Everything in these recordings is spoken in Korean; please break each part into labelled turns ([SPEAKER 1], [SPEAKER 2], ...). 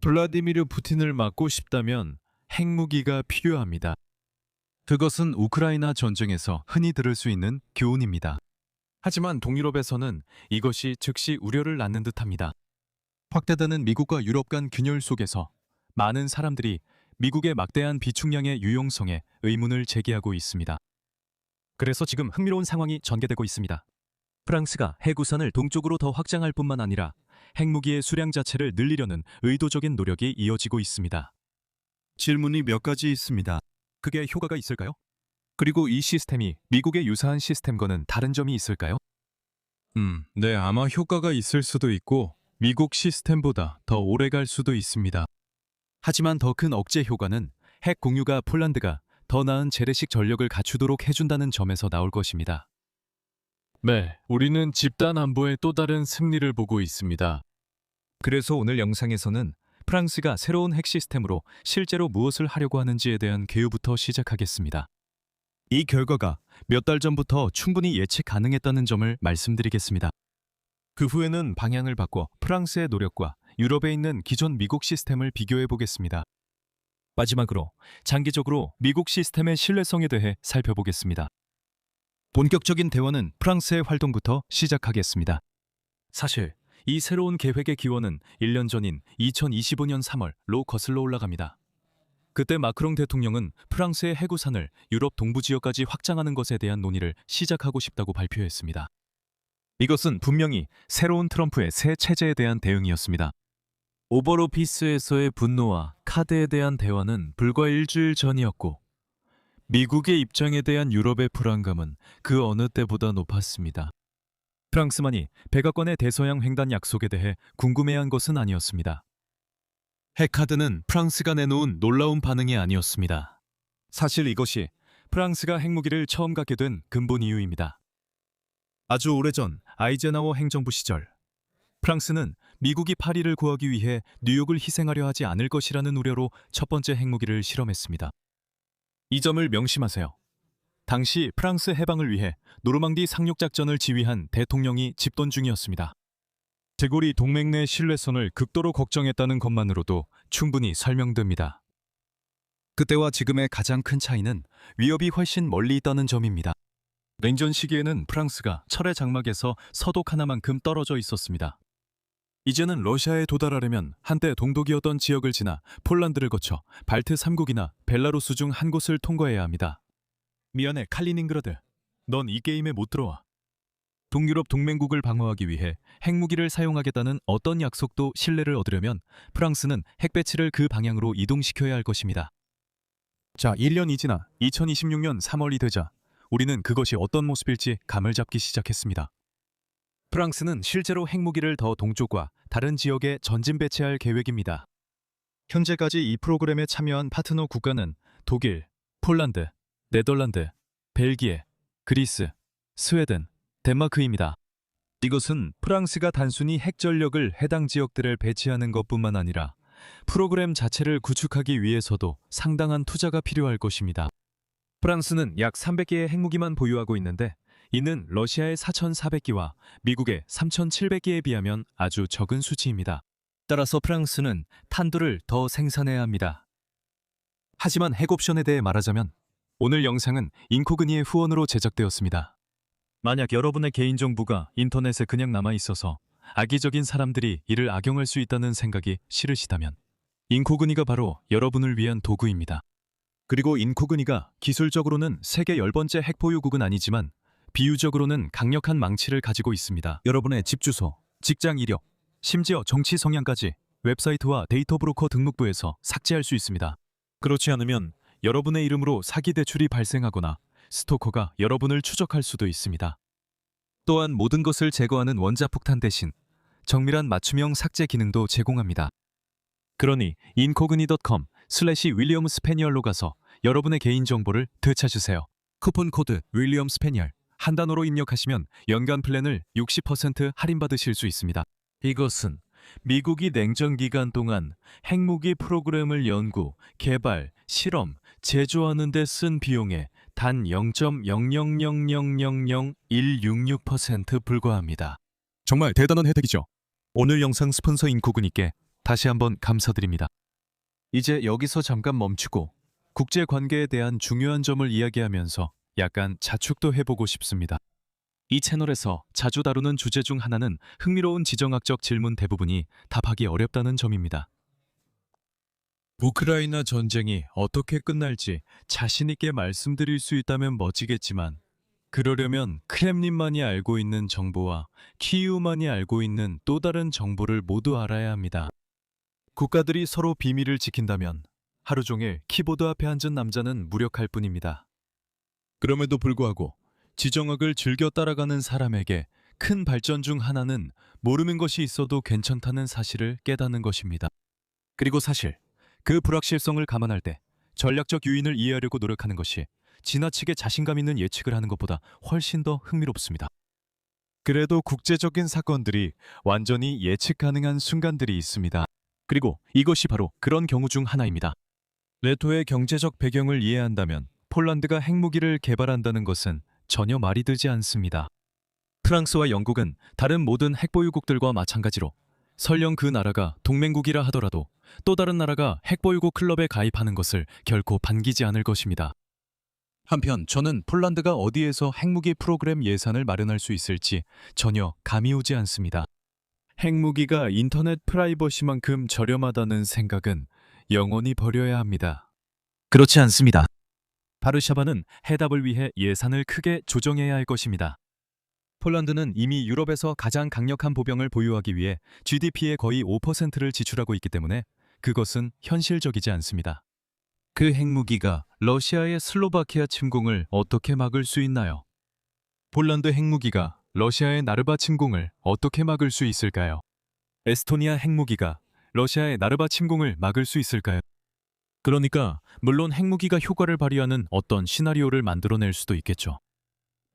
[SPEAKER 1] 블라디미르 푸틴을 막고 싶다면 핵무기가 필요합니다. 그것은 우크라이나 전쟁에서 흔히 들을 수 있는 교훈입니다. 하지만 동유럽에서는 이것이 즉시 우려를 낳는 듯합니다. 확대되는 미국과 유럽 간 균열 속에서 많은 사람들이 미국의 막대한 비축량의 유용성에 의문을 제기하고 있습니다. 그래서 지금 흥미로운 상황이 전개되고 있습니다. 프랑스가 핵우산을 동쪽으로 더 확장할 뿐만 아니라 핵무기의 수량 자체를 늘리려는 의도적인 노력이 이어지고 있습니다. 질문이 몇 가지 있습니다. 그게 효과가 있을까요? 그리고 이 시스템이 미국의 유사한 시스템과는 다른 점이 있을까요? 네, 아마 효과가 있을 수도 있고 미국 시스템보다 더 오래 갈 수도 있습니다. 하지만 더 큰 억제 효과는 핵 공유가 폴란드가 더 나은 재래식 전력을 갖추도록 해준다는 점에서 나올 것입니다. 네, 우리는 집단 안보의 또 다른 승리를 보고 있습니다. 그래서 오늘 영상에서는 프랑스가 새로운 핵 시스템으로 실제로 무엇을 하려고 하는지에 대한 개요부터 시작하겠습니다. 이 결과가 몇 달 전부터 충분히 예측 가능했다는 점을 말씀드리겠습니다. 그 후에는 방향을 바꿔 프랑스의 노력과 유럽에 있는 기존 미국 시스템을 비교해 보겠습니다. 마지막으로 장기적으로 미국 시스템의 신뢰성에 대해 살펴보겠습니다. 본격적인 대화는 프랑스의 활동부터 시작하겠습니다. 사실 이 새로운 계획의 기원은 1년 전인 2025년 3월로 거슬러 올라갑니다. 그때 마크롱 대통령은 프랑스의 핵우산을 유럽 동부 지역까지 확장하는 것에 대한 논의를 시작하고 싶다고 발표했습니다. 이것은 분명히 새로운 트럼프의 새 체제에 대한 대응이었습니다. 오벌 오피스에서의 분노와 카드에 대한 대화는 불과 일주일 전이었고 미국의 입장에 대한 유럽의 불안감은 그 어느 때보다 높았습니다. 프랑스만이 백악관의 대서양 횡단 약속에 대해 궁금해한 것은 아니었습니다. 핵카드는 프랑스가 내놓은 놀라운 반응이 아니었습니다. 사실 이것이 프랑스가 핵무기를 처음 갖게 된 근본 이유입니다. 아주 오래전 아이젠하워 행정부 시절, 프랑스는 미국이 파리를 구하기 위해 뉴욕을 희생하려 하지 않을 것이라는 우려로 첫 번째 핵무기를 실험했습니다. 이 점을 명심하세요. 당시 프랑스 해방을 위해 노르망디 상륙작전을 지휘한 대통령이 집돈 중이었습니다. 제골이 동맹 내 신뢰성을 극도로 걱정했다는 것만으로도 충분히 설명됩니다. 그때와 지금의 가장 큰 차이는 위협이 훨씬 멀리 있다는 점입니다. 냉전 시기에는 프랑스가 철의 장막에서 서독 하나만큼 떨어져 있었습니다. 이제는 러시아에 도달하려면 한때 동독이었던 지역을 지나 폴란드를 거쳐 발트 3국이나 벨라루스 중 한 곳을 통과해야 합니다. 미안해, 칼리닝그라드. 넌 이 게임에 못 들어와. 동유럽 동맹국을 방어하기 위해 핵무기를 사용하겠다는 어떤 약속도 신뢰를 얻으려면 프랑스는 핵배치를 그 방향으로 이동시켜야 할 것입니다. 자, 1년이 지나 2026년 3월이 되자 우리는 그것이 어떤 모습일지 감을 잡기 시작했습니다. 프랑스는 실제로 핵무기를 더 동쪽과 다른 지역에 전진 배치할 계획입니다. 현재까지 이 프로그램에 참여한 파트너 국가는 독일, 폴란드, 네덜란드, 벨기에, 그리스, 스웨덴, 덴마크입니다. 이것은 프랑스가 단순히 핵전력을 해당 지역들에 배치하는 것뿐만 아니라 프로그램 자체를 구축하기 위해서도 상당한 투자가 필요할 것입니다. 프랑스는 약 300개의 핵무기만 보유하고 있는데 이는 러시아의 4,400기와 미국의 3,700기에 비하면 아주 적은 수치입니다. 따라서 프랑스는 탄두를 더 생산해야 합니다. 하지만 핵 옵션에 대해 말하자면 오늘 영상은 인코그니의 후원으로 제작되었습니다. 만약 여러분의 개인정보가 인터넷에 그냥 남아있어서 악의적인 사람들이 이를 악용할 수 있다는 생각이 싫으시다면 인코그니가 바로 여러분을 위한 도구입니다. 그리고 인코그니가 기술적으로는 세계 10번째 핵보유국은 아니지만 비유적으로는 강력한 망치를 가지고 있습니다. 여러분의 집 주소, 직장 이력, 심지어 정치 성향까지 웹사이트와 데이터 브로커 등록부에서 삭제할 수 있습니다. 그렇지 않으면 여러분의 이름으로 사기 대출이 발생하거나 스토커가 여러분을 추적할 수도 있습니다. 또한 모든 것을 제거하는 원자폭탄 대신 정밀한 맞춤형 삭제 기능도 제공합니다. 그러니 incognito.com/윌리엄 스패니얼로 가서 여러분의 개인정보를 되찾으세요. 쿠폰 코드 윌리엄 스패니얼 한 단어로 입력하시면 연간 플랜을 60% 할인받으실 수 있습니다. 이것은 미국이 냉전 기간 동안 핵무기 프로그램을 연구, 개발, 실험, 제조하는 데 쓴 비용의 단 0.000000166% 불과합니다. 정말 대단한 혜택이죠. 오늘 영상 스폰서 인코그니께 다시 한번 감사드립니다. 이제 여기서 잠깐 멈추고 국제 관계에 대한 중요한 점을 이야기하면서 약간 자축도 해보고 싶습니다. 이 채널에서 자주 다루는 주제 중 하나는 흥미로운 지정학적 질문 대부분이 답하기 어렵다는 점입니다. 우크라이나 전쟁이 어떻게 끝날지 자신 있게 말씀드릴 수 있다면 멋지겠지만 그러려면 크렘린만이 알고 있는 정보와 키이우만이 알고 있는 또 다른 정보를 모두 알아야 합니다. 국가들이 서로 비밀을 지킨다면 하루 종일 키보드 앞에 앉은 남자는 무력할 뿐입니다. 그럼에도 불구하고 지정학을 즐겨 따라가는 사람에게 큰 발전 중 하나는 모르는 것이 있어도 괜찮다는 사실을 깨닫는 것입니다. 그리고 사실 그 불확실성을 감안할 때 전략적 요인을 이해하려고 노력하는 것이 지나치게 자신감 있는 예측을 하는 것보다 훨씬 더 흥미롭습니다. 그래도 국제적인 사건들이 완전히 예측 가능한 순간들이 있습니다. 그리고 이것이 바로 그런 경우 중 하나입니다. 네토의 경제적 배경을 이해한다면 폴란드가 핵무기를 개발한다는 것은 전혀 말이 되지 않습니다. 프랑스와 영국은 다른 모든 핵보유국들과 마찬가지로 설령 그 나라가 동맹국이라 하더라도 또 다른 나라가 핵보유국 클럽에 가입하는 것을 결코 반기지 않을 것입니다. 한편 저는 폴란드가 어디에서 핵무기 프로그램 예산을 마련할 수 있을지 전혀 감이 오지 않습니다. 핵무기가 인터넷 프라이버시만큼 저렴하다는 생각은 영원히 버려야 합니다. 그렇지 않습니다. 바르샤바는 해답을 위해 예산을 크게 조정해야 할 것입니다. 폴란드는 이미 유럽에서 가장 강력한 보병을 보유하기 위해 GDP의 거의 5%를 지출하고 있기 때문에 그것은 현실적이지 않습니다. 그 핵무기가 러시아의 슬로바키아 침공을 어떻게 막을 수 있나요? 폴란드 핵무기가 러시아의 나르바 침공을 어떻게 막을 수 있을까요? 에스토니아 핵무기가 러시아의 나르바 침공을 막을 수 있을까요? 그러니까 물론 핵무기가 효과를 발휘하는 어떤 시나리오를 만들어낼 수도 있겠죠.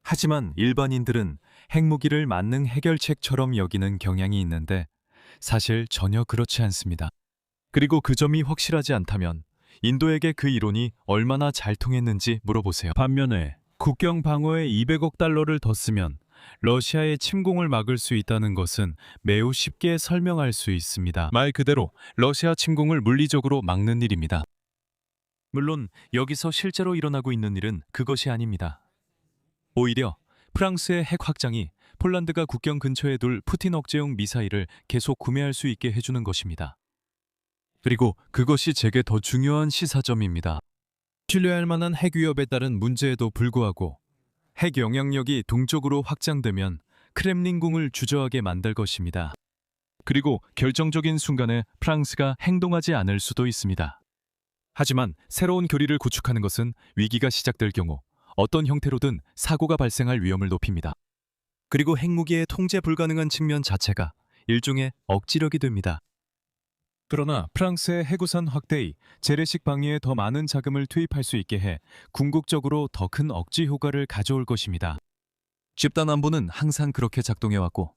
[SPEAKER 1] 하지만 일반인들은 핵무기를 만능 해결책처럼 여기는 경향이 있는데 사실 전혀 그렇지 않습니다. 그리고 그 점이 확실하지 않다면 인도에게 그 이론이 얼마나 잘 통했는지 물어보세요. 반면에 국경 방어에 200억 달러를 더 쓰면 러시아의 침공을 막을 수 있다는 것은 매우 쉽게 설명할 수 있습니다. 말 그대로 러시아 침공을 물리적으로 막는 일입니다. 물론 여기서 실제로 일어나고 있는 일은 그것이 아닙니다. 오히려 프랑스의 핵 확장이 폴란드가 국경 근처에 둘 푸틴 억제용 미사일을 계속 구매할 수 있게 해주는 것입니다. 그리고 그것이 제게 더 중요한 시사점입니다. 신뢰할 만한 핵 위협에 따른 문제에도 불구하고 핵 영향력이 동쪽으로 확장되면 크렘린궁을 주저하게 만들 것입니다. 그리고 결정적인 순간에 프랑스가 행동하지 않을 수도 있습니다. 하지만 새로운 교리를 구축하는 것은 위기가 시작될 경우 어떤 형태로든 사고가 발생할 위험을 높입니다. 그리고 핵무기의 통제 불가능한 측면 자체가 일종의 억지력이 됩니다. 그러나 프랑스의 해구산 확대의 재래식 방위에 더 많은 자금을 투입할 수 있게 해 궁극적으로 더 큰 억지 효과를 가져올 것입니다. 집단 안보는 항상 그렇게 작동해왔고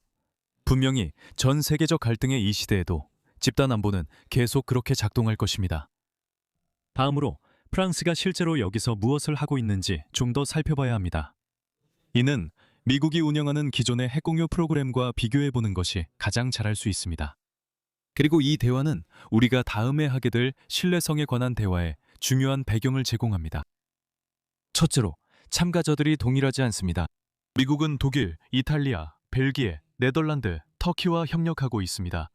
[SPEAKER 1] 분명히 전 세계적 갈등의 이 시대에도 집단 안보는 계속 그렇게 작동할 것입니다. 다음으로 프랑스가 실제로 여기서 무엇을 하고 있는지 좀 더 살펴봐야 합니다. 이는 미국이 운영하는 기존의 핵공유 프로그램과 비교해보는 것이 가장 잘할 수 있습니다. 그리고 이 대화는 우리가 다음에 하게 될 신뢰성에 관한 대화에 중요한 배경을 제공합니다. 첫째로, 참가자들이 동일하지 않습니다. 미국은 독일, 이탈리아, 벨기에, 네덜란드, 터키와 협력하고 있습니다.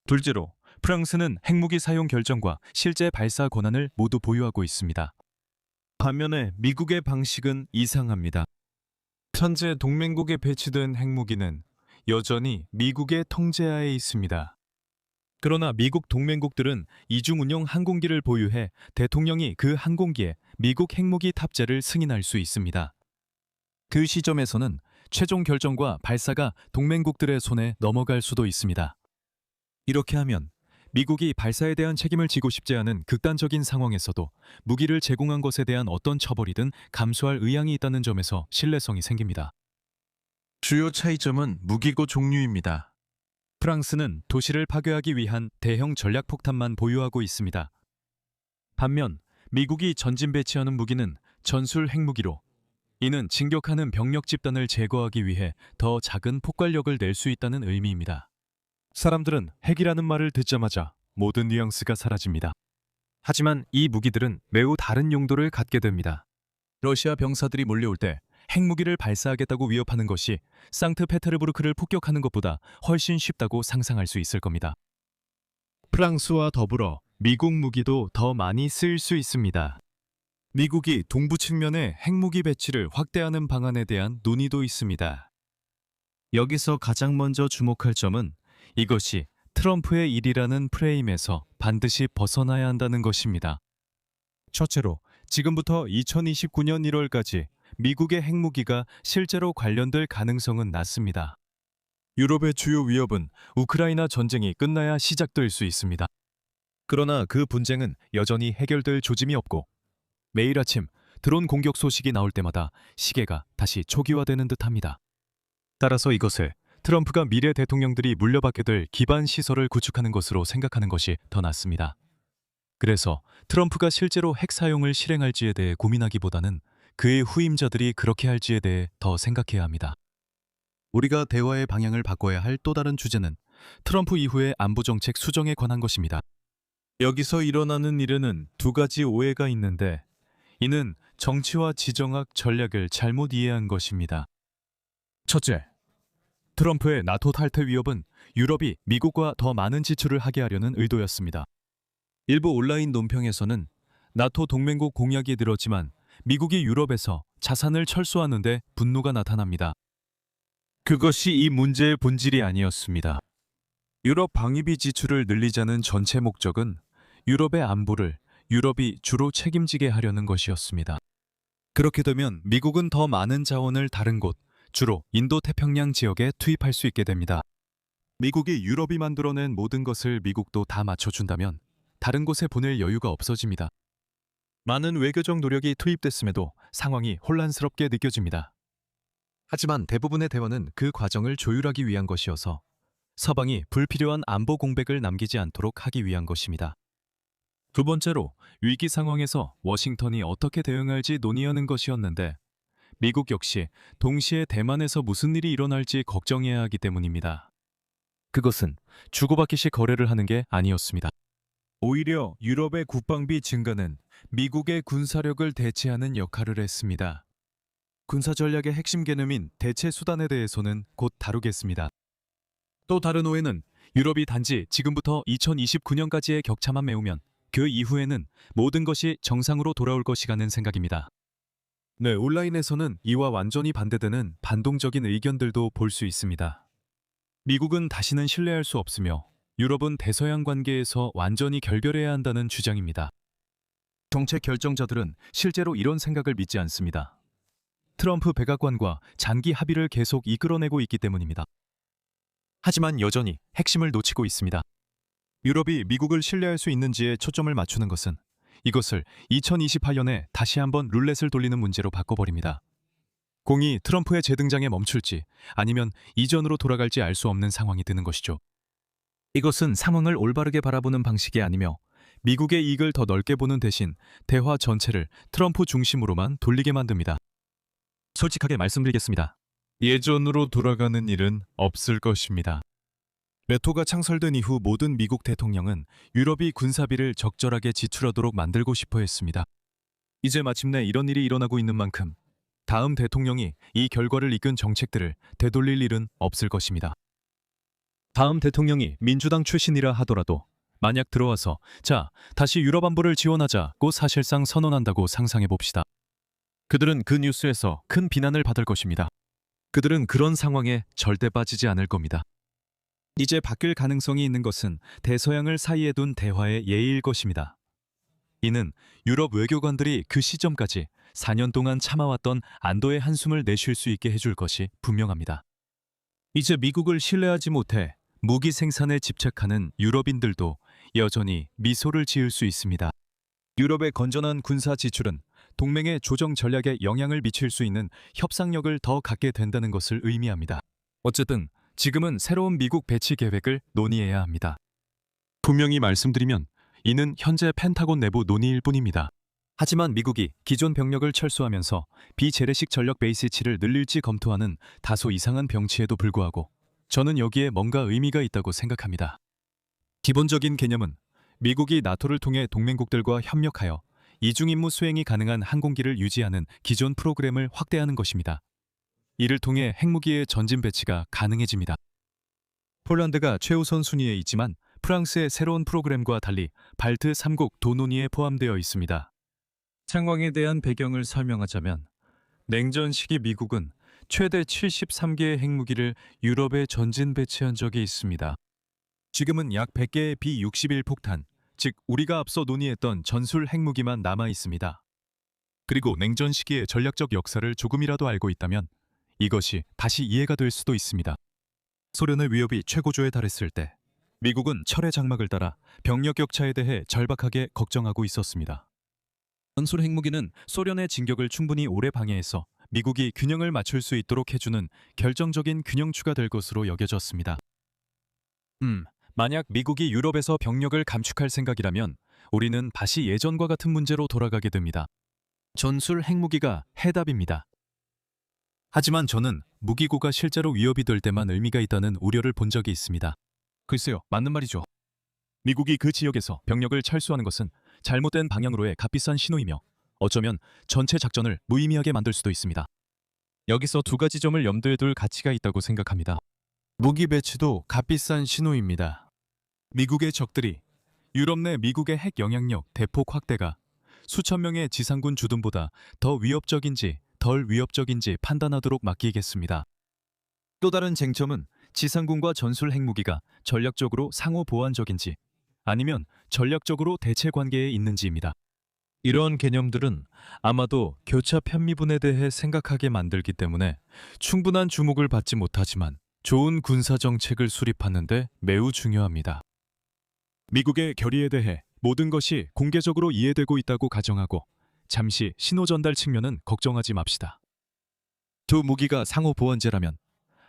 [SPEAKER 1] 둘째로, 프랑스는 핵무기 사용 결정과 실제 발사 권한을 모두 보유하고 있습니다. 반면에 미국의 방식은 이상합니다. 현재 동맹국에 배치된 핵무기는 여전히 미국의 통제하에 있습니다. 그러나 미국 동맹국들은 이중 운용 항공기를 보유해 대통령이 그 항공기에 미국 핵무기 탑재를 승인할 수 있습니다. 그 시점에서는 최종 결정과 발사가 동맹국들의 손에 넘어갈 수도 있습니다. 이렇게 하면 미국이 발사에 대한 책임을 지고 싶지 않은 극단적인 상황에서도 무기를 제공한 것에 대한 어떤 처벌이든 감수할 의향이 있다는 점에서 신뢰성이 생깁니다. 주요 차이점은 무기고 종류입니다. 프랑스는 도시를 파괴하기 위한 대형 전략폭탄만 보유하고 있습니다. 반면 미국이 전진 배치하는 무기는 전술 핵무기로 이는 진격하는 병력 집단을 제거하기 위해 더 작은 폭발력을 낼 수 있다는 의미입니다. 사람들은 핵이라는 말을 듣자마자 모든 뉘앙스가 사라집니다. 하지만 이 무기들은 매우 다른 용도를 갖게 됩니다. 러시아 병사들이 몰려올 때 핵무기를 발사하겠다고 위협하는 것이 상트페테르부르크를 폭격하는 것보다 훨씬 쉽다고 상상할 수 있을 겁니다. 프랑스와 더불어 미국 무기도 더 많이 쓰일 수 있습니다. 미국이 동부 측면에 핵무기 배치를 확대하는 방안에 대한 논의도 있습니다. 여기서 가장 먼저 주목할 점은 이것이 트럼프의 일이라는 프레임에서 반드시 벗어나야 한다는 것입니다. 첫째로, 지금부터 2029년 1월까지 미국의 핵무기가 실제로 관련될 가능성은 낮습니다. 유럽의 주요 위협은 우크라이나 전쟁이 끝나야 시작될 수 있습니다. 그러나 그 분쟁은 여전히 해결될 조짐이 없고 매일 아침 드론 공격 소식이 나올 때마다 시계가 다시 초기화되는 듯합니다. 따라서 이것을 트럼프가 미래 대통령들이 물려받게 될 기반 시설을 구축하는 것으로 생각하는 것이 더 낫습니다. 그래서 트럼프가 실제로 핵 사용을 실행할지에 대해 고민하기보다는 그의 후임자들이 그렇게 할지에 대해 더 생각해야 합니다. 우리가 대화의 방향을 바꿔야 할 또 다른 주제는 트럼프 이후의 안보 정책 수정에 관한 것입니다. 여기서 일어나는 일에는 두 가지 오해가 있는데 이는 정치와 지정학 전략을 잘못 이해한 것입니다. 첫째, 트럼프의 나토 탈퇴 위협은 유럽이 미국과 더 많은 지출을 하게 하려는 의도였습니다. 일부 온라인 논평에서는 나토 동맹국 공약이 늘었지만 미국이 유럽에서 자산을 철수하는데 분노가 나타납니다. 그것이 이 문제의 본질이 아니었습니다. 유럽 방위비 지출을 늘리자는 전체 목적은 유럽의 안보를 유럽이 주로 책임지게 하려는 것이었습니다. 그렇게 되면 미국은 더 많은 자원을 다른 곳, 주로 인도태평양 지역에 투입할 수 있게 됩니다. 미국이 유럽이 만들어낸 모든 것을 미국도 다 맞춰준다면 다른 곳에 보낼 여유가 없어집니다. 많은 외교적 노력이 투입됐음에도 상황이 혼란스럽게 느껴집니다. 하지만 대부분의 대화는 그 과정을 조율하기 위한 것이어서 서방이 불필요한 안보 공백을 남기지 않도록 하기 위한 것입니다. 두 번째로, 위기 상황에서 워싱턴이 어떻게 대응할지 논의하는 것이었는데 미국 역시 동시에 대만에서 무슨 일이 일어날지 걱정해야 하기 때문입니다. 그것은 주고받기식 거래를 하는 게 아니었습니다. 오히려 유럽의 국방비 증가는 미국의 군사력을 대체하는 역할을 했습니다. 군사 전략의 핵심 개념인 대체 수단에 대해서는 곧 다루겠습니다. 또 다른 오해는 유럽이 단지 지금부터 2029년까지의 격차만 메우면 그 이후에는 모든 것이 정상으로 돌아올 것이라는 생각입니다. 네, 온라인에서는 이와 완전히 반대되는 반동적인 의견들도 볼 수 있습니다. 미국은 다시는 신뢰할 수 없으며 유럽은 대서양 관계에서 완전히 결별해야 한다는 주장입니다. 정책 결정자들은 실제로 이런 생각을 믿지 않습니다. 트럼프 백악관과 장기 합의를 계속 이끌어내고 있기 때문입니다. 하지만 여전히 핵심을 놓치고 있습니다. 유럽이 미국을 신뢰할 수 있는지에 초점을 맞추는 것은 이것을 2028년에 다시 한번 룰렛을 돌리는 문제로 바꿔버립니다. 공이 트럼프의 재등장에 멈출지 아니면 이전으로 돌아갈지 알 수 없는 상황이 드는 것이죠. 이것은 상황을 올바르게 바라보는 방식이 아니며 미국의 이익을 더 넓게 보는 대신 대화 전체를 트럼프 중심으로만 돌리게 만듭니다. 솔직하게 말씀드리겠습니다. 예전으로 돌아가는 일은 없을 것입니다. 네토가 창설된 이후 모든 미국 대통령은 유럽이 군사비를 적절하게 지출하도록 만들고 싶어 했습니다. 이제 마침내 이런 일이 일어나고 있는 만큼 다음 대통령이 이 결과를 이끈 정책들을 되돌릴 일은 없을 것입니다. 다음 대통령이 민주당 출신이라 하더라도 만약 들어와서 자, 다시 유럽 안보를 지원하자고 사실상 선언한다고 상상해 봅시다. 그들은 그 뉴스에서 큰 비난을 받을 것입니다. 그들은 그런 상황에 절대 빠지지 않을 겁니다. 이제 바뀔 가능성이 있는 것은 대서양을 사이에 둔 대화의 예의일 것입니다. 이는 유럽 외교관들이 그 시점까지 4년 동안 참아왔던 안도의 한숨을 내쉴 수 있게 해줄 것이 분명합니다. 이제 미국을 신뢰하지 못해 무기 생산에 집착하는 유럽인들도 여전히 미소를 지을 수 있습니다. 유럽의 건전한 군사 지출은 동맹의 조정 전략에 영향을 미칠 수 있는 협상력을 더 갖게 된다는 것을 의미합니다. 어쨌든 지금은 새로운 미국 배치 계획을 논의해야 합니다. 분명히 말씀드리면 이는 현재 펜타곤 내부 논의일 뿐입니다. 하지만 미국이 기존 병력을 철수하면서 비재래식 전력 베이스치를 늘릴지 검토하는 다소 이상한 병치에도 불구하고 저는 여기에 뭔가 의미가 있다고 생각합니다. 기본적인 개념은 미국이 나토를 통해 동맹국들과 협력하여 이중 임무 수행이 가능한 항공기를 유지하는 기존 프로그램을 확대하는 것입니다. 이를 통해 핵무기의 전진 배치가 가능해집니다. 폴란드가 최우선 순위에 있지만 프랑스의 새로운 프로그램과 달리 발트 3국 도논의에 포함되어 있습니다. 상황에 대한 배경을 설명하자면 냉전 시기 미국은 최대 73개의 핵무기를 유럽에 전진 배치한 적이 있습니다. 지금은 약 100개의 B-61 폭탄, 즉 우리가 앞서 논의했던 전술 핵무기만 남아 있습니다. 그리고 냉전 시기의 전략적 역사를 조금이라도 알고 있다면 이것이 다시 이해가 될 수도 있습니다. 소련의 위협이 최고조에 달했을 때 미국은 철의 장막을 따라 병력 격차에 대해 절박하게 걱정하고 있었습니다. 전술 핵무기는 소련의 진격을 충분히 오래 방해해서 미국이 균형을 맞출 수 있도록 해주는 결정적인 균형추가 될 것으로 여겨졌습니다. 만약 미국이 유럽에서 병력을 감축할 생각이라면 우리는 다시 예전과 같은 문제로 돌아가게 됩니다. 전술 핵무기가 해답입니다. 하지만 저는 무기고가 실제로 위협이 될 때만 의미가 있다는 우려를 본 적이 있습니다. 글쎄요, 맞는 말이죠. 미국이 그 지역에서 병력을 철수하는 것은 잘못된 방향으로의 값비싼 신호이며 어쩌면 전체 작전을 무의미하게 만들 수도 있습니다. 여기서 두 가지 점을 염두에 둘 가치가 있다고 생각합니다. 무기 배치도 값비싼 신호입니다. 미국의 적들이 유럽 내 미국의 핵 영향력 대폭 확대가 수천 명의 지상군 주둔보다 더 위협적인지 덜 위협적인지 판단하도록 맡기겠습니다. 또 다른 쟁점은 지상군과 전술 핵무기가 전략적으로 상호 보완적인지 아니면 전략적으로 대체 관계에 있는지입니다. 이런 개념들은 아마도 교차 편미분에 대해 생각하게 만들기 때문에 충분한 주목을 받지 못하지만 좋은 군사 정책을 수립하는 데 매우 중요합니다. 미국의 결의에 대해 모든 것이 공개적으로 이해되고 있다고 가정하고 잠시 신호 전달 측면은 걱정하지 맙시다. 두 무기가 상호 보완제라면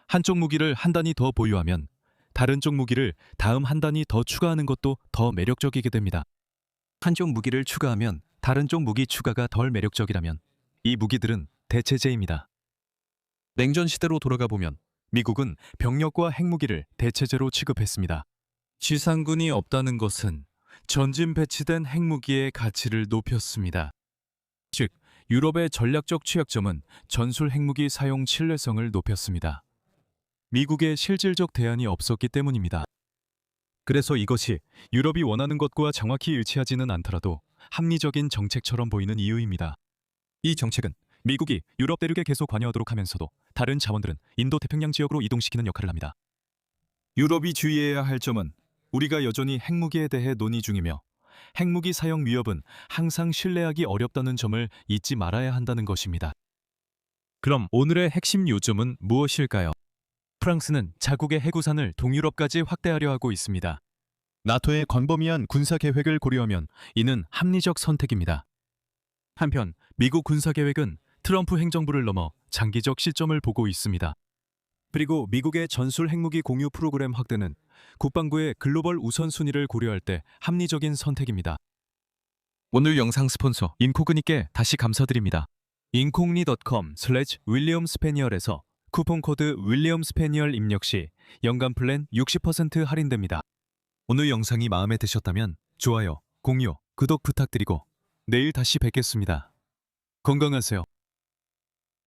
[SPEAKER 1] 한쪽 무기를 한 단위 더 보유하면 다른 쪽 무기를 다음 한 단위 더 추가하는 것도 더 매력적이게 됩니다. 한쪽 무기를 추가하면 다른 쪽 무기 추가가 덜 매력적이라면 이 무기들은 대체제입니다. 냉전 시대로 돌아가 보면 미국은 병력과 핵무기를 대체제로 취급했습니다. 지상군이 없다는 것은 전진 배치된 핵무기의 가치를 높였습니다. 즉, 유럽의 전략적 취약점은 전술 핵무기 사용 신뢰성을 높였습니다. 미국의 실질적 대안이 없었기 때문입니다. 그래서 이것이 유럽이 원하는 것과 정확히 일치하지는 않더라도 합리적인 정책처럼 보이는 이유입니다. 이 정책은 미국이 유럽 대륙에 계속 관여하도록 하면서도 다른 자원들은 인도 태평양 지역으로 이동시키는 역할을 합니다. 유럽이 주의해야 할 점은 우리가 여전히 핵무기에 대해 논의 중이며 핵무기 사용 위협은 항상 신뢰하기 어렵다는 점을 잊지 말아야 한다는 것입니다. 그럼 오늘의 핵심 요점은 무엇일까요? 프랑스는 자국의 해구산을 동유럽까지 확대하려 하고 있습니다. 나토의 광범위한 군사 계획을 고려하면 이는 합리적 선택입니다. 한편 미국 군사 계획은 트럼프 행정부를 넘어 장기적 시점을 보고 있습니다. 그리고 미국의 전술 핵무기 공유 프로그램 확대는 국방부의 글로벌 우선순위를 고려할 때 합리적인 선택입니다. 오늘 영상 스폰서 인코그니께 다시 감사드립니다. incogni.com/williamspaniel에서 쿠폰 코드 윌리엄스페니얼 입력 시 연간 플랜 60% 할인됩니다. 오늘 영상이 마음에 드셨다면 좋아요, 공유, 구독 부탁드리고 내일 다시 뵙겠습니다. 건강하세요.